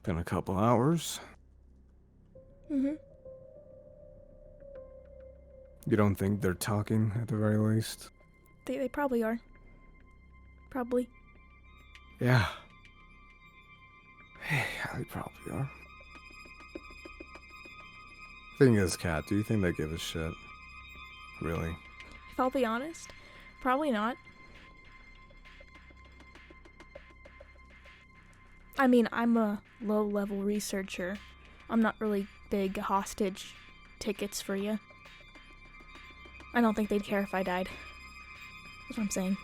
Been a couple hours. Mm-hmm. You don't think they're talking at the very least? They probably are. Probably. Yeah. Yeah, they probably are. Thing is, Kat, do you think they give a shit? Really? If I'll be honest, probably not. I mean, I'm a low-level researcher. I'm not really big hostage tickets for you. I don't think they'd care if I died. That's what I'm saying.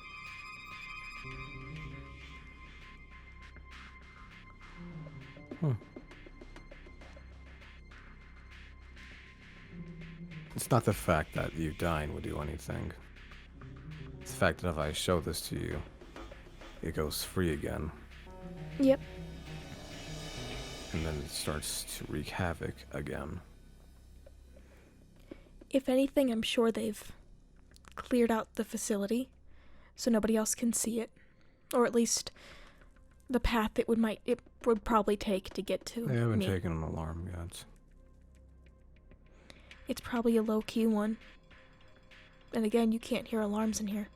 It's not the fact that you dying would do anything. It's the fact that if I show this to you, it goes free again. Yep. And then it starts to wreak havoc again. If anything, I'm sure they've cleared out the facility so nobody else can see it. Or at least the path it would probably take to get to They haven't me. taken an alarm yet. It's probably a low-key one. And again, you can't hear alarms in here.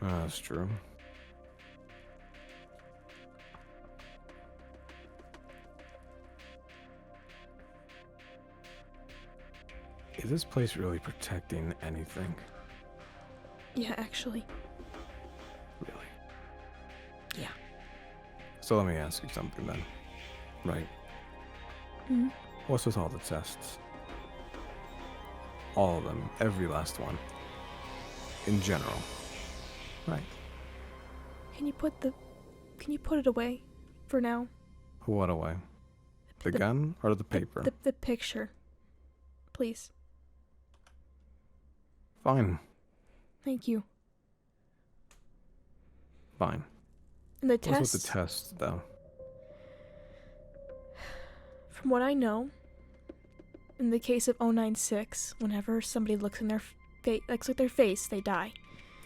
That's true. Is this place really protecting anything? Yeah, actually. Really? Yeah. So let me ask you something then. Right? Mm-hmm. What's with all the tests? All of them. Every last one. In general. Right. Can you put it away for now? What away? The gun or the paper? The picture. Please. Fine. Thank you. Fine. And the What's test, with the test, though? from what I know, in the case of 096, whenever somebody looks in their face, they die.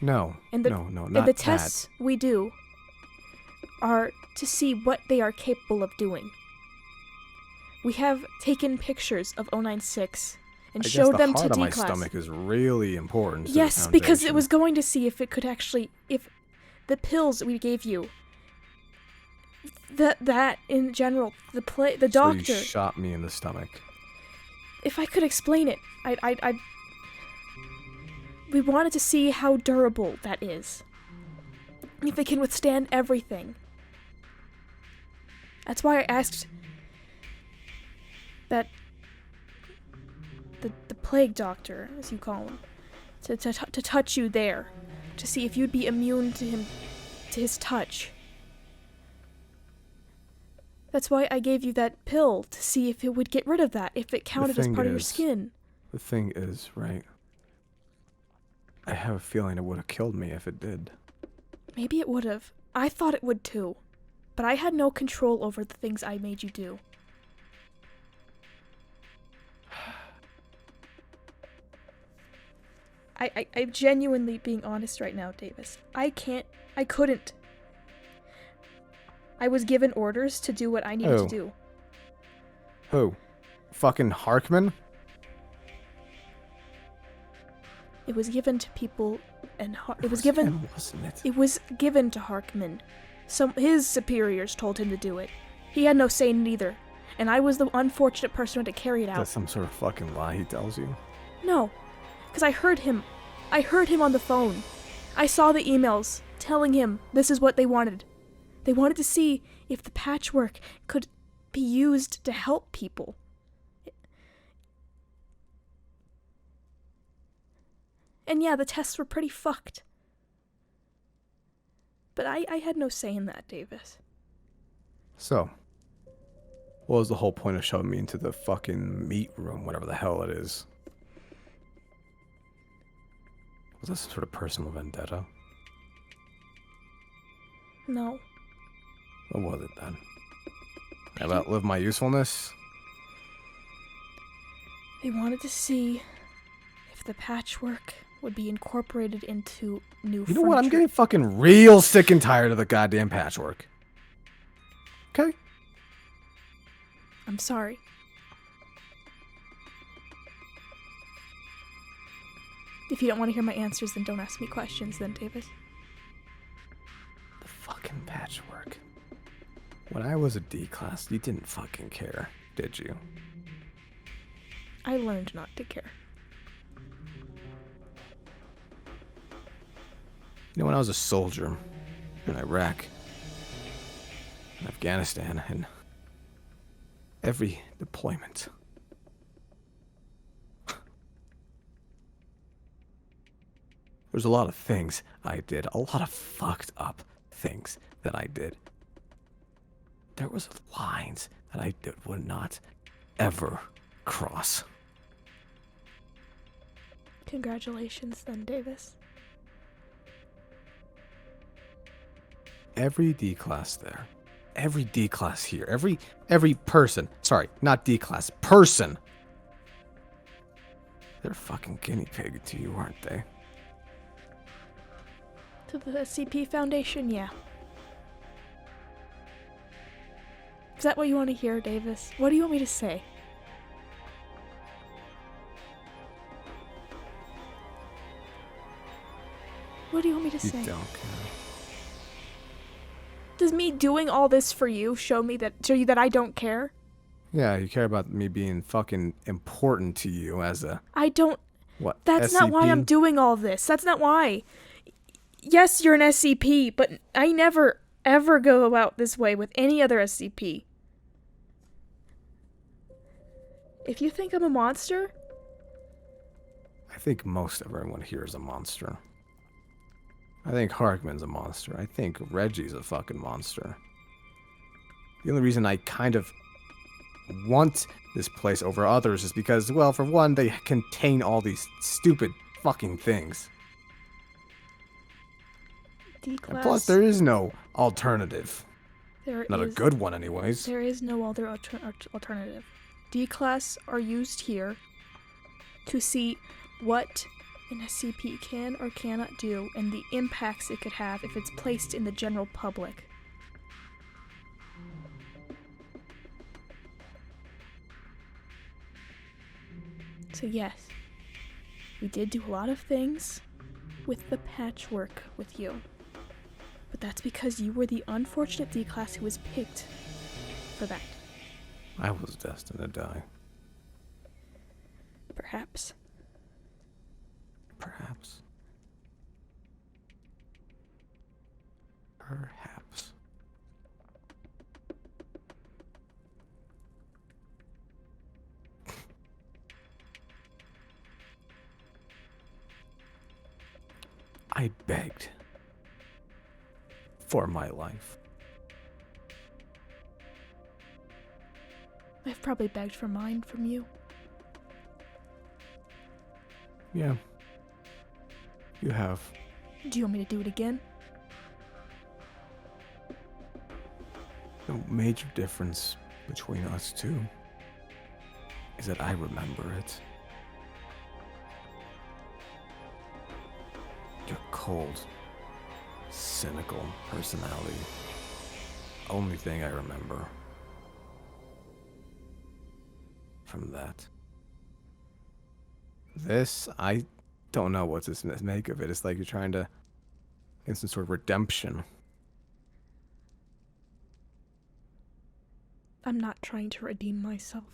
No. And the, no, not and the that. tests we do are to see what they are capable of doing. We have taken pictures of 096 and I guess showed the them to heart of my D-class. stomach is really important to the Yes, because it Foundation. was going to see if it could actually, if the pills we gave you, that in general, the So doctor. you shot me in the stomach. If I could explain it, we wanted to see how durable that is. If it can withstand everything. That's why I asked that the plague doctor, as you call him, to touch you there, to see if you'd be immune to his touch. That's why I gave you that pill, to see if it would get rid of that, if it counted as part of your skin. The thing is, right, I have a feeling it would have killed me if it did. Maybe it would have. I thought it would too. But I had no control over the things I made you do. I'm genuinely being honest right now, Davis. I couldn't. I was given orders to do what I needed to do. Who? Fucking Harkman? It was given to people, and it was Him, given. wasn't it? It was given to Harkman. His superiors told him to do it. He had no say in it either, and I was the unfortunate person who had to carry it out. That's some sort of fucking lie he tells you. No, because I heard him. I heard him on the phone. I saw the emails telling him this is what they wanted. They wanted to see if the patchwork could be used to help people. And yeah, the tests were pretty fucked. But I had no say in that, Davis. So, what was the whole point of shoving me into the fucking meat room, whatever the hell it is? Was this some sort of personal vendetta? No. What was it then? Have I outlived my usefulness? They wanted to see if the patchwork would be incorporated into new You know what? I'm furniture. getting fucking real sick and tired of the goddamn patchwork. Okay? I'm sorry. If you don't want to hear my answers, then don't ask me questions then, Davis. The fucking patchwork. When I was a D class, you didn't fucking care, did you? I learned not to care. You know, when I was a soldier in Iraq, in Afghanistan, and every deployment, there's a lot of things I did, a lot of fucked up things that I did. There was lines that I would not ever cross. Congratulations then, Davis. Every D class there, every D class here, every person, sorry, not D class, person, they're fucking guinea pig to you, aren't they? To the SCP Foundation, yeah. Is that what you want to hear, Davis? What do you want me to say? What do you want me to You say? don't care. Does me doing all this for you show you that I don't care? Yeah, you care about me being fucking important to you as a, I don't. what, That's not why I'm SCP? doing all this. That's not why. Yes, you're an SCP, but I never, ever go about this way with any other SCP. If you think I'm a monster, I think most of everyone here is a monster. I think Harkman's a monster. I think Reggie's a fucking monster. The only reason I kind of want this place over others is because, well, for one, they contain all these stupid fucking things. D-class. And plus, there is no alternative. There Not a is- good one, anyways. There is no other alternative. D-class are used here to see what an SCP can or cannot do and the impacts it could have if it's placed in the general public. So yes, we did do a lot of things with the patchwork with you. But that's because you were the unfortunate D-class who was picked for that. I was destined to die. Perhaps. Perhaps. Perhaps. I begged for my life. I've probably begged for mine from you. Yeah. You have. Do you want me to do it again? The major difference between us two is that I remember it. Your cold, cynical personality. Only thing I remember from that. This, I don't know what to make of it. It's like you're trying to get some sort of redemption. I'm not trying to redeem myself.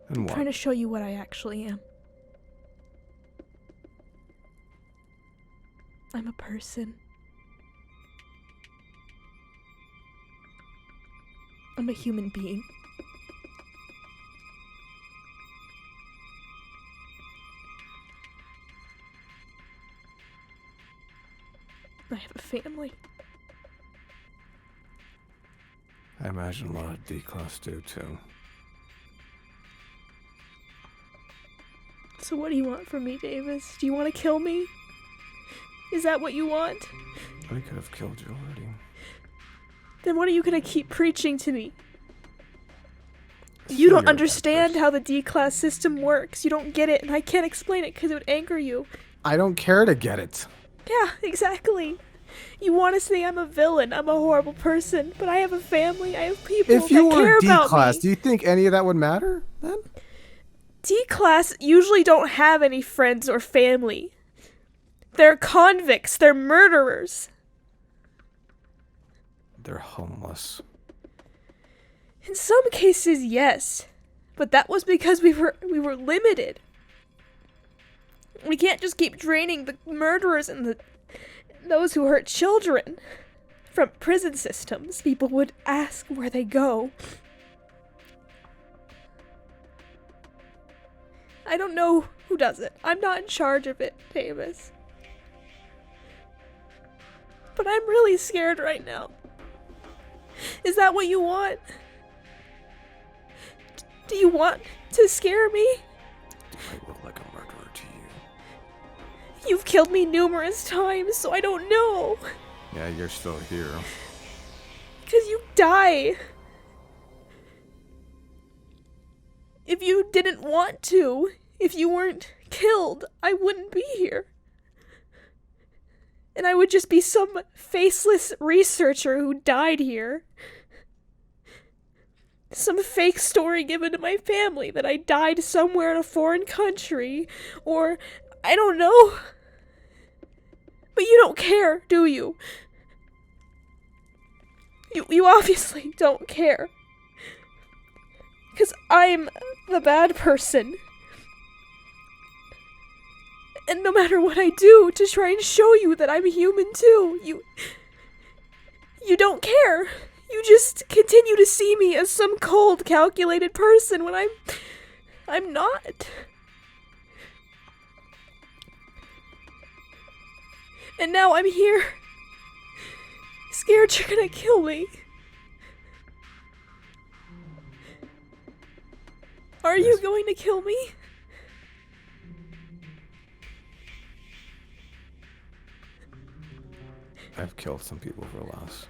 And I'm what? trying to show you what I actually am. I'm a person. I'm a human being. I have a family. I imagine a lot of D-class do too. So what do you want from me, Davis? Do you want to kill me? Is that what you want? I could have killed you already. Then what are you gonna keep preaching to me? You Still, don't you're a bad understand person. how the D-class system works. You don't get it, and I can't explain it because it would anger you. I don't care to get it. Yeah, exactly. You want to say I'm a villain, I'm a horrible person, but I have a family, I have people If you that were care D about class, me. do you think any of that would matter then? D-class usually don't have any friends or family. They're convicts, they're murderers. They're homeless. In some cases, yes. But that was because we were limited. We can't just keep draining the murderers and those who hurt children from prison systems. People would ask where they go. I don't know who does it. I'm not in charge of it, Davis. But I'm really scared right now. Is that what you want? Do you want to scare me? Do I look like a murderer to you? You've killed me numerous times, so I don't know. Yeah, you're still here. Because you die. If you didn't want to, if you weren't killed, I wouldn't be here. And I would just be some faceless researcher who died here. Some fake story given to my family that I died somewhere in a foreign country, or I don't know. But you don't care, do you? You obviously don't care. Because I'm the bad person. And no matter what I do to try and show you that I'm human too, you don't care. You just continue to see me as some cold, calculated person when I'm not. And now I'm here, scared you're gonna kill me. Are you going to kill me? I've killed some people for less.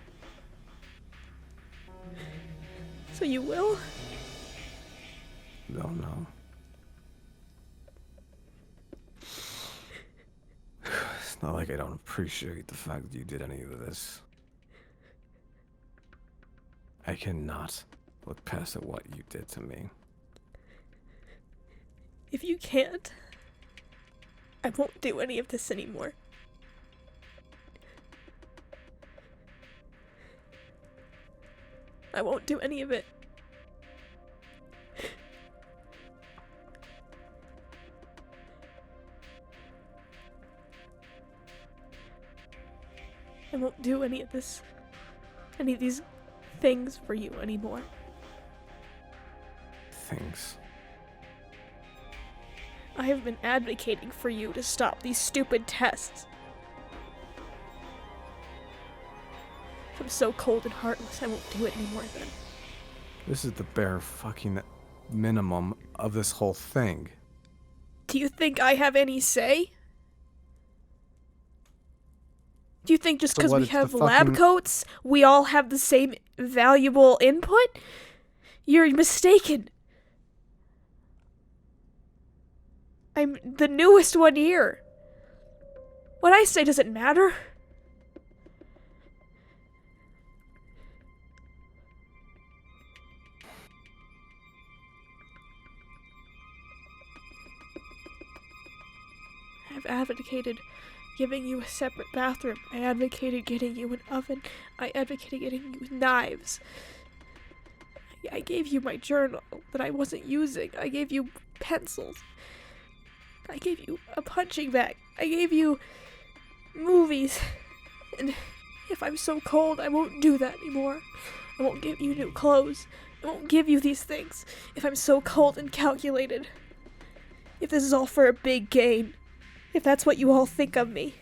So you will? Don't know. It's not like I don't appreciate the fact that you did any of this. I cannot look past at what you did to me. If you can't, I won't do any of this anymore. I won't do any of it. I won't do any of this, any of these things for you anymore. Things. I have been advocating for you to stop these stupid tests. If I'm so cold and heartless, I won't do it anymore then. This is the bare fucking minimum of this whole thing. Do you think I have any say? Do you think just So because what, we it's the have lab fucking- coats, we all have the same valuable input? You're mistaken. I'm the newest one here. What I say doesn't matter. I've advocated giving you a separate bathroom. I advocated getting you an oven. I advocated getting you knives. I gave you my journal that I wasn't using. I gave you pencils. I gave you a punching bag. I gave you movies. And if I'm so cold, I won't do that anymore. I won't give you new clothes. I won't give you these things if I'm so cold and calculated. If this is all for a big gain. If that's what you all think of me.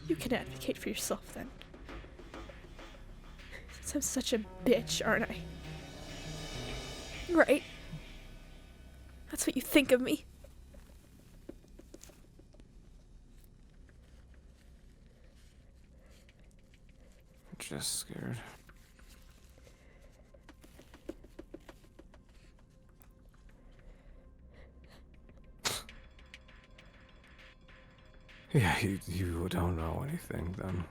You can advocate for yourself then. Since I'm such a bitch, aren't I? Right? That's what you think of me. I'm just scared. Yeah, you don't know anything, then.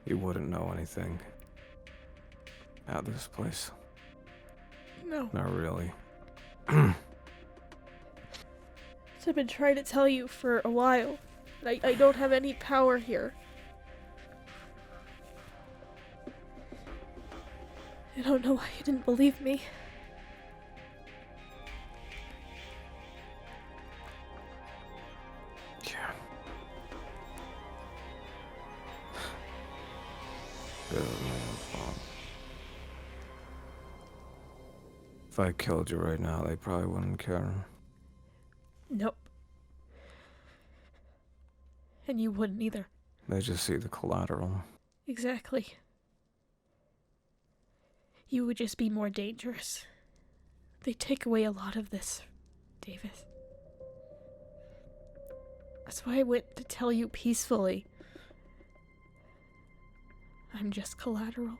You wouldn't know anything about this place. No. Not really. So I've been trying to tell you for a while. I don't have any power here. I don't know why you didn't believe me. Yeah. Good man, Bob. If I killed you right now, they probably wouldn't care. Nope. And you wouldn't either. They just see the collateral. Exactly. You would just be more dangerous. They take away a lot of this, Davis. That's why I went to tell you peacefully. I'm just collateral.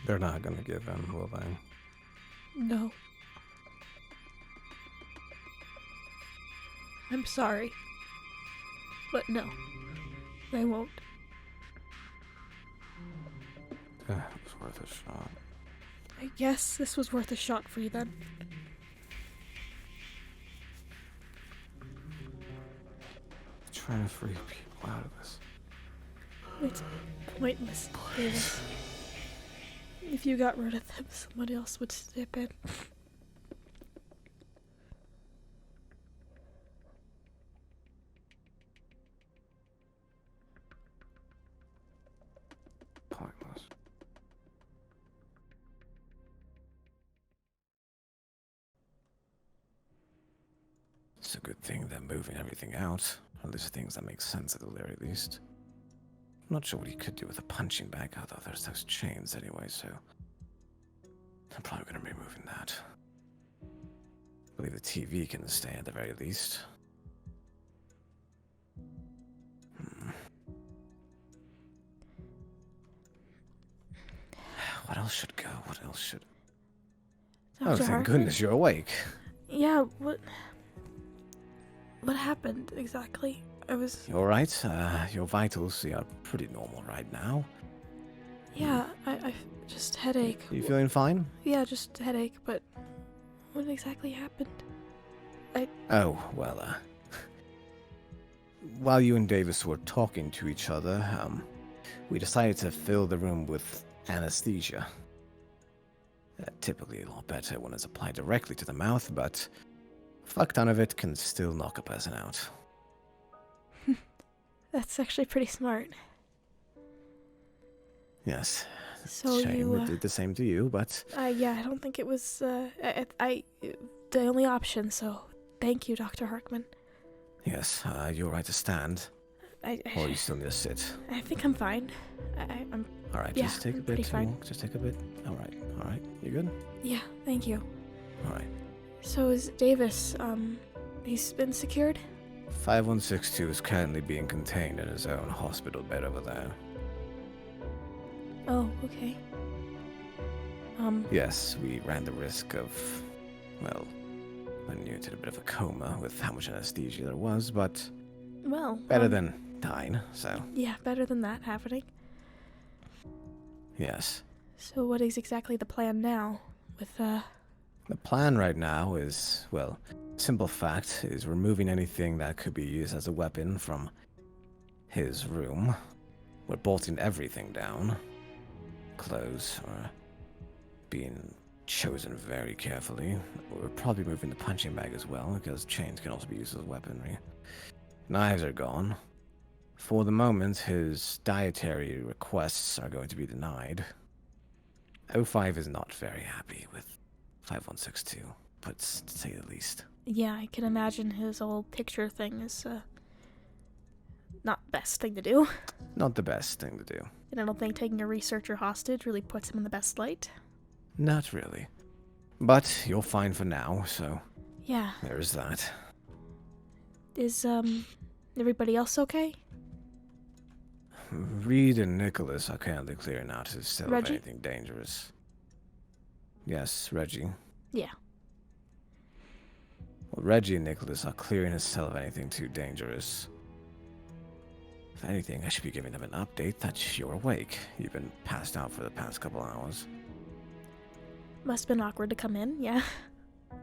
They're not gonna give in, will they? No. I'm sorry. But no, they won't. Yeah, it was worth a shot. I guess this was worth a shot for you then. Trying to free people out of this. It's pointless, Davis. If you got rid of them, someone else would step in. Pointless. It's a good thing they're moving everything out. At least things that make sense at the very least. I'm not sure what he could do with a punching bag, although there's those chains anyway, so I'm probably gonna be moving that. I believe the TV can stay at the very least. What else should go? What else should... Oh, Dr. thank Hartman? goodness you're awake. Yeah, what happened exactly? I was... You alright? Your vitals are pretty normal right now. Yeah, I just headache. You feeling fine? Yeah, just headache, but what exactly happened? Oh, well, while you and Davis were talking to each other, we decided to fill the room with anesthesia. Typically a lot better when it's applied directly to the mouth, but a fuck ton of it can still knock a person out. That's actually pretty smart. Yes. So Shame you, it did the same to you, but... yeah, I don't think it was, the only option, so thank you, Dr. Harkman. Yes, you're right to stand. Or you still need to sit. I think I'm fine. I'm... Alright, Yeah, just take a I'm bit pretty to fine. walk. Just take a bit. Alright, you good? Yeah, thank you. Alright. So is Davis, he's been secured? 5162 is currently being contained in his own hospital bed over there. Oh, okay. Yes, we ran the risk of, well, when you did a bit of a coma with how much anesthesia there was, but Well, better than dying, so yeah, better than that happening. yes. So what is exactly the plan now? With, The plan right now is, well, simple fact is removing anything that could be used as a weapon from his room. We're bolting everything down. Clothes are being chosen very carefully. We're probably moving the punching bag as well, because chains can also be used as weaponry. Knives are gone. For the moment, his dietary requests are going to be denied. O5 is not very happy with 5162, but to say the least. yeah, I can imagine his old picture thing is, not the best thing to do. Not the best thing to do. And I don't think taking a researcher hostage really puts him in the best light. Not really. But you're fine for now, so Yeah. there's that. Is, everybody else okay? Reed and Nicholas are currently clearing out his cell of Reggie? anything dangerous. Yes, Reggie. Yeah. Well, Reggie and Nicholas are clearing his cell of anything too dangerous. If anything, I should be giving them an update that you're awake. You've been passed out for the past couple hours. Must've been awkward to come in, yeah. A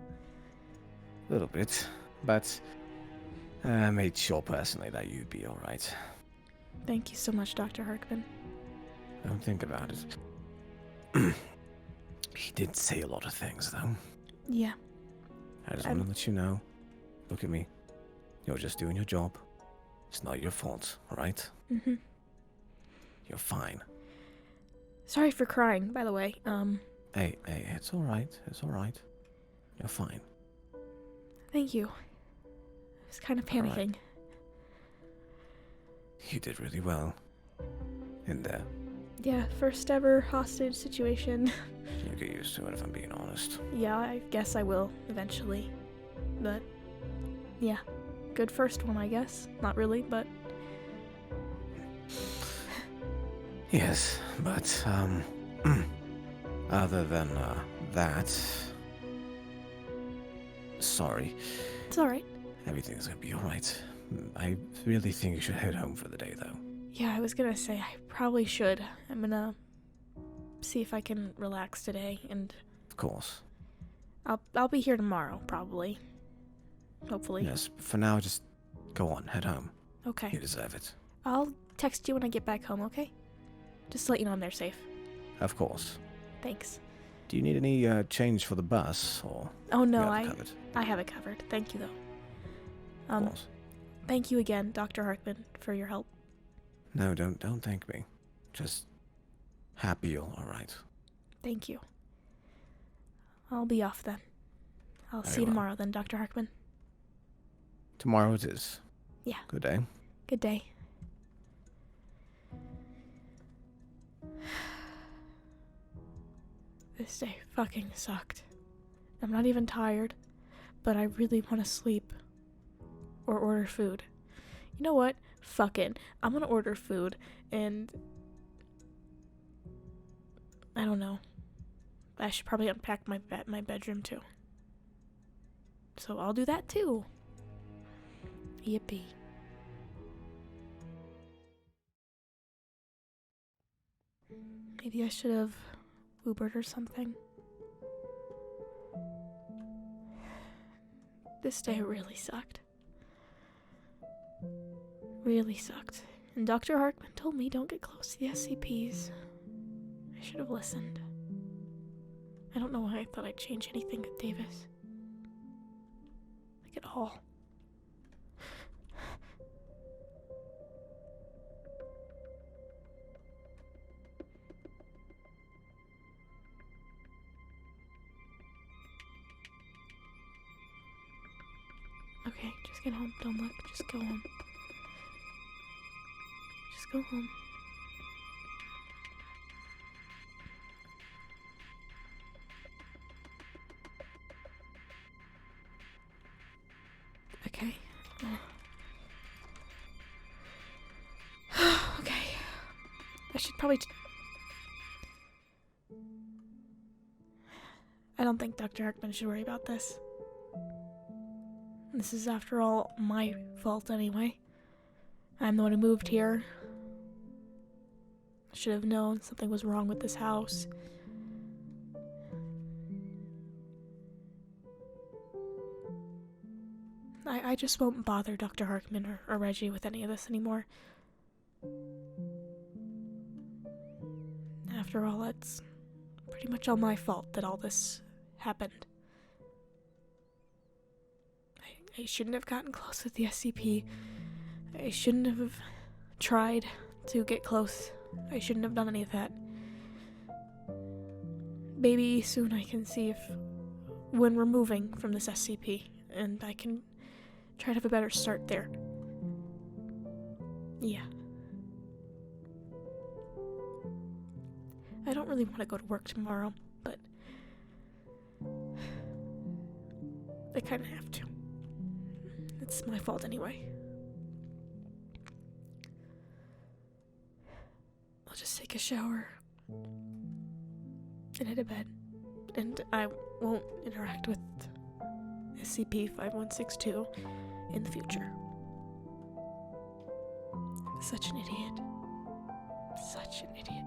little bit, but I made sure personally that you'd be alright. Thank you so much, Dr. Harkman. Don't think about it. He did say a lot of things, though. Yeah. I just want to let you know. Look at me. You're just doing your job. It's not your fault, alright? Mm-hmm. You're fine. Sorry for crying, by the way. Hey, it's alright. It's alright. You're fine. Thank you. I was kind of panicking. Right. You did really well. In there. Yeah, first ever hostage situation. You'll get used to it if I'm being honest. Yeah, I guess I will, eventually. But, yeah. Good first one, I guess. Not really, but... Yes, but, other than, that... Sorry. It's alright. Everything's gonna be alright. I really think you should head home for the day, though. Yeah, I was gonna say, I probably should. I'm gonna see if I can relax today, and Of course. I'll be here tomorrow, probably. Hopefully. Yes, for now, just go on, head home. Okay. You deserve it. I'll text you when I get back home, okay? Just to let you know I'm there safe. Of course. Thanks. Do you need any, change for the bus, or... Oh no, you have it covered? I have it covered. Thank you, though. Of course. Thank you again, Dr. Harkman, for your help. No, don't thank me. Just happy you're alright. Thank you. I'll be off then. I'll Very see you well. tomorrow then, Dr. Harkman. Tomorrow it is. Yeah. Good day. Good day. This day fucking sucked. I'm not even tired, but I really want to sleep. Or order food. You know what? Fuck it. I'm gonna order food, and... I don't know. I should probably unpack my bedroom too. So I'll do that too. Yippee. Maybe I should have Ubered or something. This day really sucked. Really sucked. And Dr. Harkman told me don't get close to the SCPs. I should have listened. I don't know why I thought I'd change anything with Davis. Like at all. Okay, just get home. Don't look. Just go home. Just go home. Okay. Okay. I should probably... I don't think Dr. Harkman should worry about this. This is, after all, my fault anyway. I'm the one who moved here. I should have known something was wrong with this house. I just won't bother Dr. Harkman or Reggie with any of this anymore. After all, it's pretty much all my fault that all this happened. I shouldn't have gotten close with the SCP. I shouldn't have tried to get close. I shouldn't have done any of that. Maybe soon I can see if, when we're moving from this SCP, and I can try to have a better start there. Yeah. I don't really want to go to work tomorrow, but I kind of have to. It's my fault anyway. I'll just take a shower and head to bed. And I won't interact with SCP-5162 in the future. Such an idiot. Such an idiot.